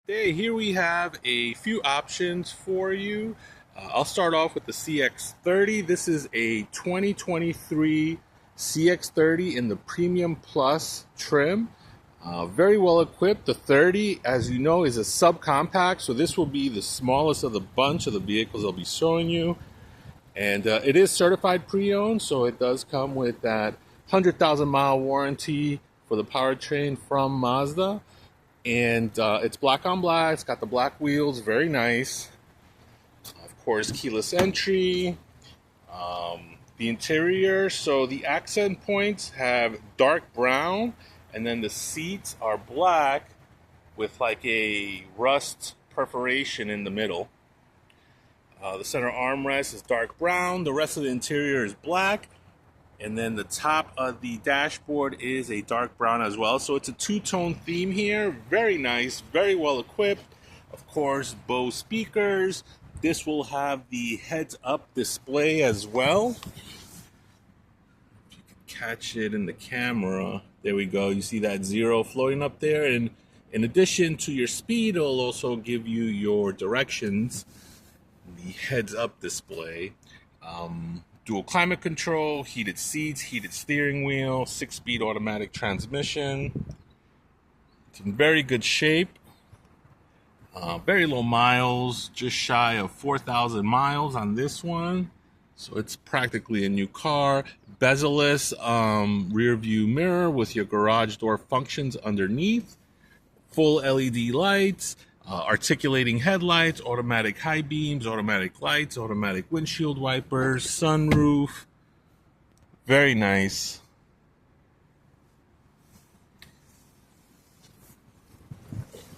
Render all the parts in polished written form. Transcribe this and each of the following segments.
Today, here we have a few options for you. I'll start off with the CX-30. This is a 2023 CX-30 in the Premium Plus trim. Very well equipped. The 30, as you know, is a subcompact, so this will be the smallest of the bunch of the vehicles I'll be showing you. And it is certified pre-owned, so it does come with that 100,000 mile warranty for the powertrain from Mazda. And it's black on black. It's got the black wheels, very nice. Of course, keyless entry. The interior, so the accent points have dark brown, and then the seats are black with like a rust perforation in the middle. The center armrest is dark brown. The rest of the interior is black. And then the top of the dashboard is a dark brown as well. So it's a two-tone theme here. Very nice, very well equipped. Of course, Bose speakers. This will have the heads-up display as well. If you can catch it in the camera. There we go. You see that 0 floating up there. And in addition to your speed, it'll also give you your directions. The heads-up display. Dual climate control, heated seats, heated steering wheel, 6-speed automatic transmission. It's in very good shape. Very low miles, just shy of 4,000 miles on this one. So it's practically a new car. Bezel-less rear view mirror with your garage door functions underneath. Full LED lights. Articulating headlights, automatic high beams, automatic lights, automatic windshield wipers, sunroof. Very nice.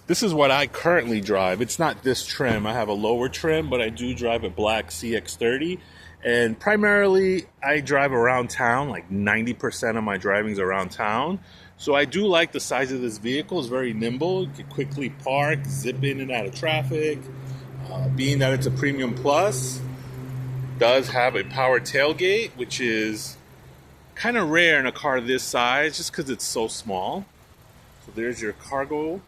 This is what I currently drive. It's not this trim. I have a lower trim, but I do drive a black CX-30. And primarily, I drive around town. Like 90% of my driving is around town. So I do like the size of this vehicle. It's very nimble. You can quickly park, zip in and out of traffic. Being that it's a Premium Plus, does have a power tailgate, which is kind of rare in a car this size just because it's so small. So there's your cargo.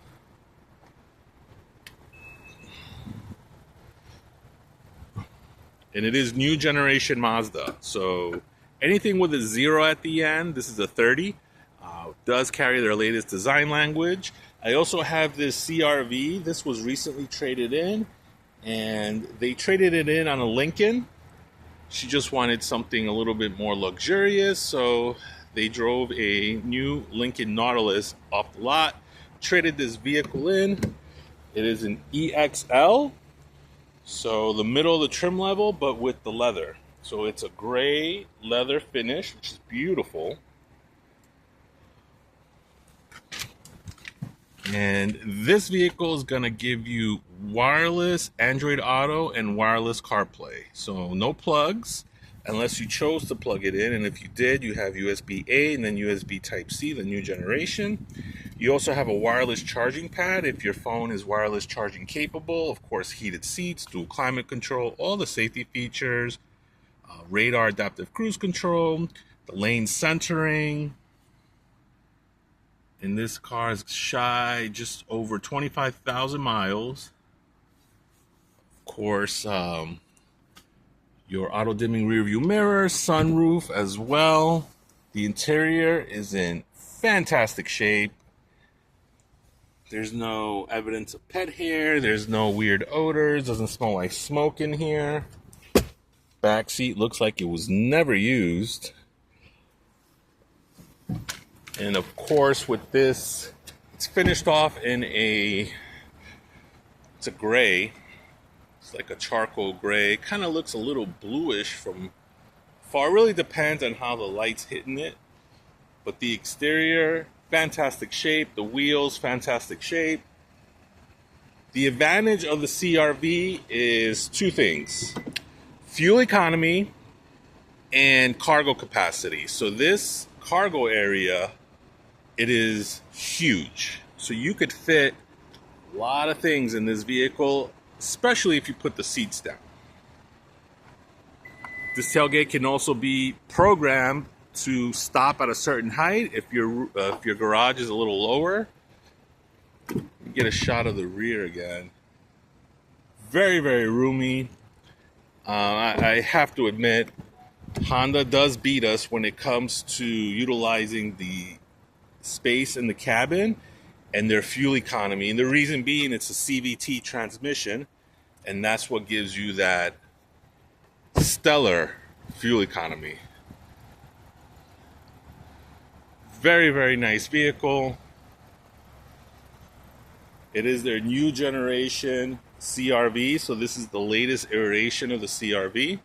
And it is new generation Mazda. So anything with a 0 at the end, this is a 30. Does carry their latest design language. I also have this CR-V. This was recently traded in, and they traded it in on a Lincoln. She just wanted something a little bit more luxurious, so they drove a new Lincoln Nautilus off the lot, traded this vehicle in. It is an EXL, so the middle of the trim level, but with the leather. So it's a gray leather finish, which is beautiful. And this vehicle is going to give you wireless Android Auto and wireless CarPlay. So no plugs unless you chose to plug it in. And if you did, you have USB-A and then USB Type-C, the new generation. You also have a wireless charging pad if your phone is wireless charging capable. Of course, heated seats, dual climate control, all the safety features, radar adaptive cruise control, the lane centering. And this car is shy just over 25,000 miles. Of course, your auto-dimming rear view mirror, sunroof as well. The interior is in fantastic shape. There's no evidence of pet hair. There's no weird odors. Doesn't smell like smoke in here. Back seat looks like it was never used. And of course, with this, it's finished off in it's a gray. It's like a charcoal gray. Kind of looks a little bluish from far. It really depends on how the light's hitting it. But the exterior, fantastic shape. The wheels, fantastic shape. The advantage of the CR-V is two things: fuel economy and cargo capacity. So this cargo area, it is huge. So you could fit a lot of things in this vehicle, especially if you put the seats down. This tailgate can also be programmed to stop at a certain height if your garage is a little lower. Get a shot of the rear again. Very, very roomy. I have to admit, Honda does beat us when it comes to utilizing the space in the cabin and their fuel economy. And the reason being, it's a CVT transmission, and that's what gives you that stellar fuel economy. Very, very nice vehicle. It is their new generation CRV, so this is the latest iteration of the CRV.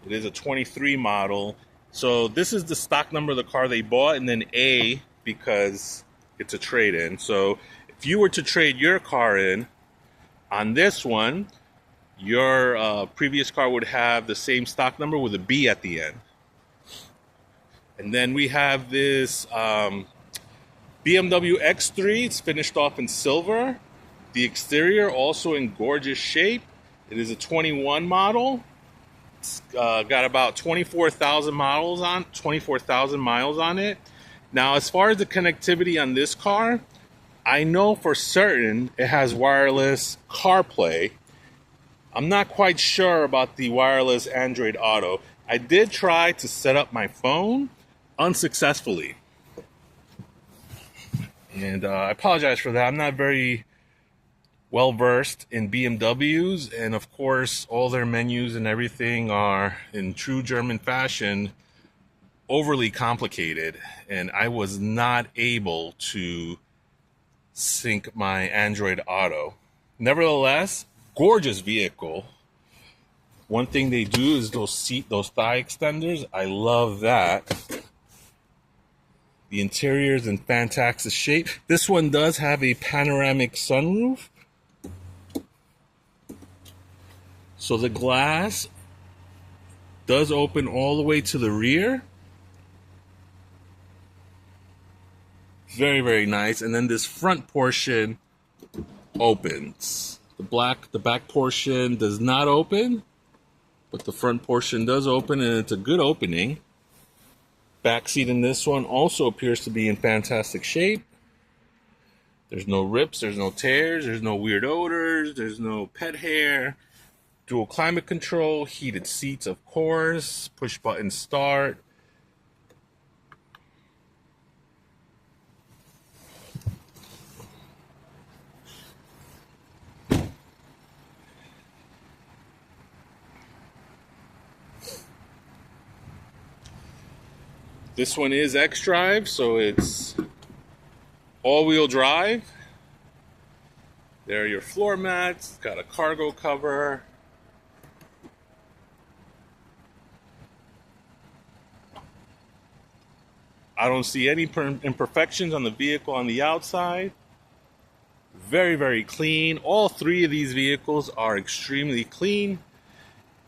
It is a 23 model. So this is the stock number of the car they bought, and then A because it's a trade-in. So if you were to trade your car in on this one, your previous car would have the same stock number with a B at the end. And then we have this BMW X3. It's finished off in silver. The exterior also in gorgeous shape. It is a 21 model. It's got about 24,000 miles on it. Now, as far as the connectivity on this car, I know for certain it has wireless CarPlay. I'm not quite sure about the wireless Android Auto. I did try to set up my phone unsuccessfully. And I apologize for that. I'm not very well versed in BMWs, and of course all their menus and everything are in true German fashion overly complicated, and I was not able to sync my Android Auto. Nevertheless, gorgeous vehicle. One thing they do is those thigh extenders. I love that. The interior is in fantastic shape. This one does have a panoramic sunroof. So the glass does open all the way to the rear. Very, very nice. And then this front portion opens. The back portion does not open, but the front portion does open, and it's a good opening. Back seat in this one also appears to be in fantastic shape. There's no rips, there's no tears, there's no weird odors, there's no pet hair. Dual climate control, heated seats, of course, push button start. This one is X-Drive, so it's all-wheel drive. There are your floor mats. It's got a cargo cover. I don't see any imperfections on the vehicle on the outside. Very, very clean. All three of these vehicles are extremely clean.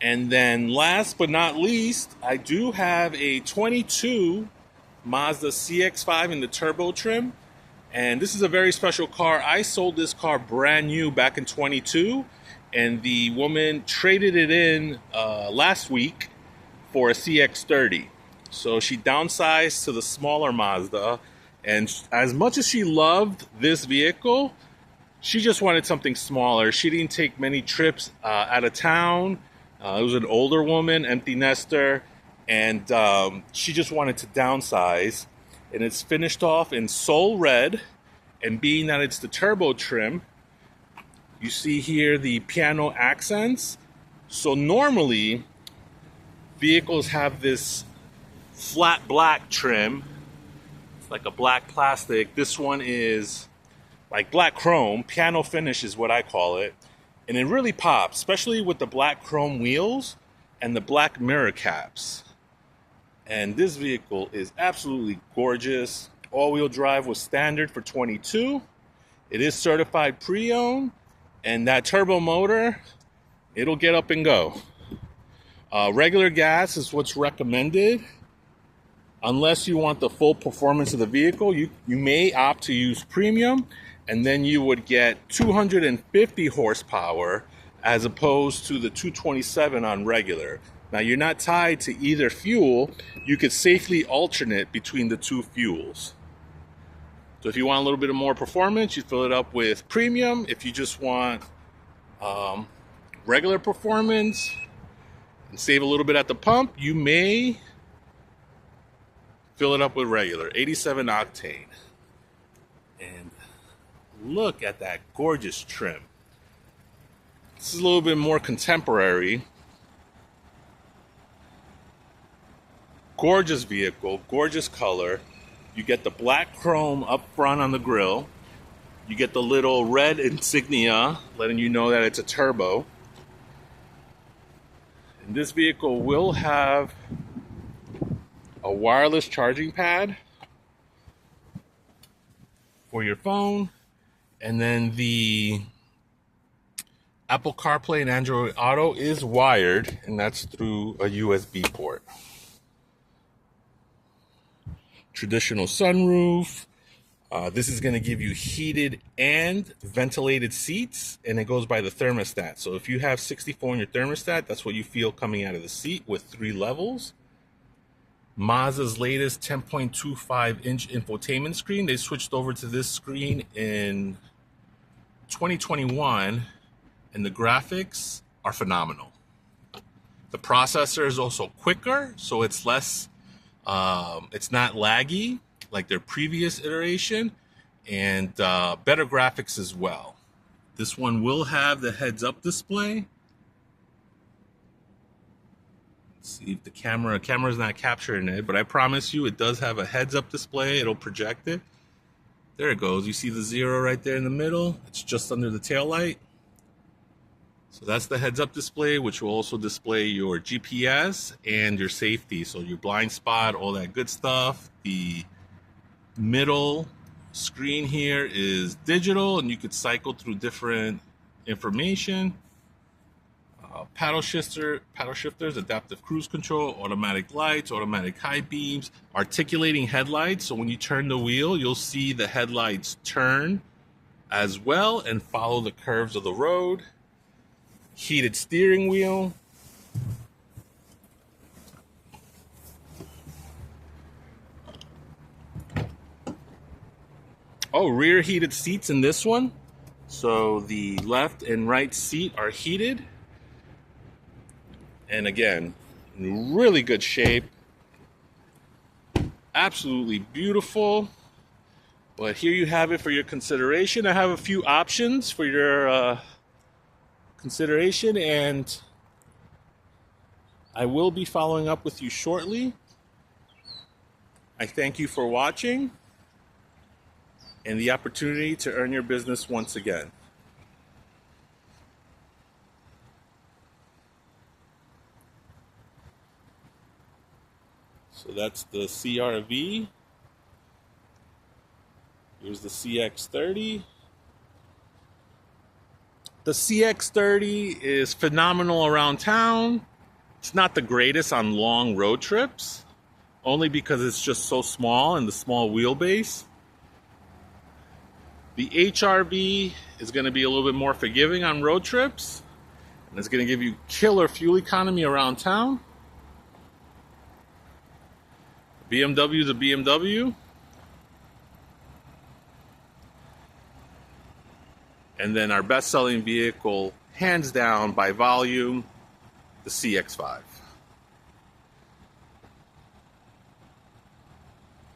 And then last but not least, I do have a 22 Mazda CX-5 in the turbo trim. And this is a very special car. I sold this car brand new back in 22. And the woman traded it in last week for a CX-30. So she downsized to the smaller Mazda. And as much as she loved this vehicle, she just wanted something smaller. She didn't take many trips out of town. It was an older woman, empty nester, and she just wanted to downsize. And it's finished off in Soul Red, and being that it's the turbo trim, you see here the piano accents. So normally, vehicles have this flat black trim. It's like a black plastic. This one is like black chrome. Piano finish is what I call it. And it really pops, especially with the black chrome wheels and the black mirror caps. And this vehicle is absolutely gorgeous. All-wheel drive was standard for 22. It is certified pre-owned. And that turbo motor, it'll get up and go. Regular gas is what's recommended. Unless you want the full performance of the vehicle, you may opt to use premium. And then you would get 250 horsepower as opposed to the 227 on regular. Now, you're not tied to either fuel. You could safely alternate between the two fuels. So if you want a little bit of more performance, you fill it up with premium. If you just want regular performance and save a little bit at the pump, you may fill it up with regular 87 octane. And look at that gorgeous trim. This is a little bit more contemporary. Gorgeous vehicle, gorgeous color. You get the black chrome up front on the grille. You get the little red insignia letting you know that it's a turbo. And this vehicle will have a wireless charging pad for your phone, and then the Apple CarPlay and Android Auto is wired, and that's through a USB port. Traditional sunroof. This is going to give you heated and ventilated seats, and it goes by the thermostat. So if you have 64 in your thermostat, that's what you feel coming out of the seat with 3 levels. Mazda's latest 10.25-inch infotainment screen. They switched over to this screen in 2021, and the graphics are phenomenal. The processor is also quicker, so it's less, it's not laggy like their previous iteration, and better graphics as well. This one will have the heads-up display. See if the camera's not capturing it, but I promise you it does have a heads-up display. It'll project it. There it goes. You see the 0 right there in the middle? It's just under the tail light. So that's the heads-up display, which will also display your GPS and your safety. So your blind spot, all that good stuff. The middle screen here is digital, and you could cycle through different information. Paddle shifters, adaptive cruise control, automatic lights, automatic high beams, articulating headlights. So when you turn the wheel, you'll see the headlights turn as well and follow the curves of the road. Heated steering wheel. Oh, rear heated seats in this one. So the left and right seat are heated. And again, in really good shape. Absolutely beautiful. But here you have it for your consideration. I have a few options for your consideration, and I will be following up with you shortly. I thank you for watching and the opportunity to earn your business once again. So that's the CR-V. Here's the CX-30. The CX-30 is phenomenal around town. It's not the greatest on long road trips, only because it's just so small and the small wheelbase. The HR-V is going to be a little bit more forgiving on road trips, and it's going to give you killer fuel economy around town. BMW is a BMW. And then our best-selling vehicle, hands down by volume, the CX-5.